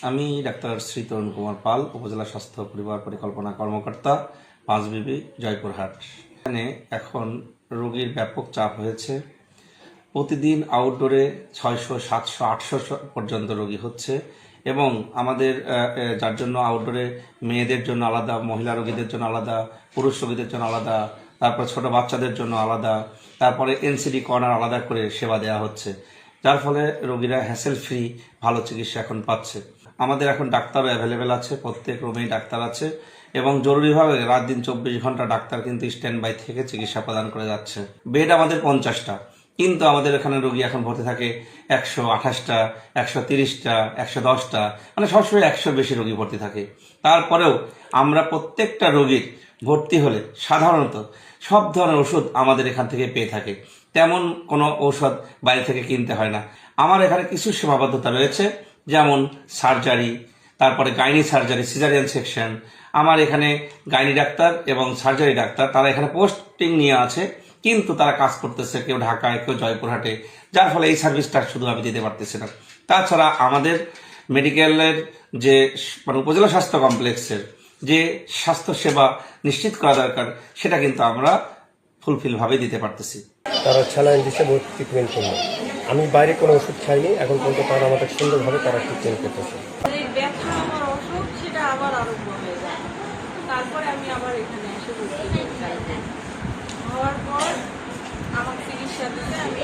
আমি ডাক্তার শ্রী তরুণ কুমার পাল, উপজেলা স্বাস্থ্য পরিবার পরিকল্পনা কর্মকর্তা, পাঁচবিবি, জয়পুরহাট। এখানে এখন রোগীর ব্যাপক চাপ হয়েছে। প্রতিদিন আউটডোরে 600, 700, 800 পর্যন্ত রোগী হচ্ছে এবং আমাদের যার জন্য আউটডোরে মেয়েদের জন্য আলাদা, মহিলা রোগীদের জন্য আলাদা, পুরুষ রোগীদের জন্য আলাদা, তারপর ছোট বাচ্চাদের জন্য আলাদা, তারপরে এনসিডি কর্নার আলাদা করে সেবা দেওয়া হচ্ছে, যার ফলে রোগীরা হ্যাসেল ফ্রি ভালো চিকিৎসা এখন পাচ্ছে। আমাদের এখন ডাক্তারও অ্যাভেলেবেল আছে, প্রত্যেক রুমেই ডাক্তার আছে এবং জরুরিভাবে রাত দিন 24 ঘন্টা ডাক্তার কিন্তু স্ট্যান্ড বাই থেকে চিকিৎসা প্রদান করে যাচ্ছে। বেড আমাদের 50টা, কিন্তু আমাদের এখানে রোগী এখন ভর্তি থাকে 128টা, 130টা, 110টা, মানে সবসময় 100-র বেশি রোগী ভর্তি থাকে। তারপরেও আমরা প্রত্যেকটা রোগীর ভর্তি হলে সাধারণত সব ধরনের ওষুধ আমাদের এখান থেকে পেয়ে থাকে, তেমন কোনো ঔষধ বাইরে থেকে কিনতে হয় না। আমার এখানে কিছু সীমাবদ্ধতা রয়েছে, যেমন সার্জারি, তারপরে গাইনি সার্জারি, সিজারিয়ান সেকশন। আমার এখানে গাইনি ডাক্তার এবং সার্জারি ডাক্তার তারা এখানে পোস্টিং নিয়ে আছে, কিন্তু তারা কাজ করতেছে কেউ ঢাকায়, কেউ জয়পুরহাটে, যার ফলে এই সার্ভিসটা শুধু আমি দিতে পারতেছি না। তাছাড়া আমাদের মেডিকেলের যে মানে উপজেলা স্বাস্থ্য কমপ্লেক্সের যে স্বাস্থ্য সেবা নিশ্চিত করা দরকার, সেটা কিন্তু আমরা ফুলফিলভাবে দিতে পারতেছি। তারা স্যালাইন দিচ্ছে, বহুত ট্রিটমেন্ট করলো। আমি বাইরে কোনো ওষুধ খাইনি, এখন পর্যন্ত তারা আমাদের সুন্দরভাবে তারা ট্রিটমেন্ট করতেছে। ব্যথা আমার অসুখ সেটা আবার আরম্ভ হয়ে যায়, তারপরে আমি আবার এখানে এসে ভর্তি হওয়ার পর আমার চিকিৎসা দিতে আমি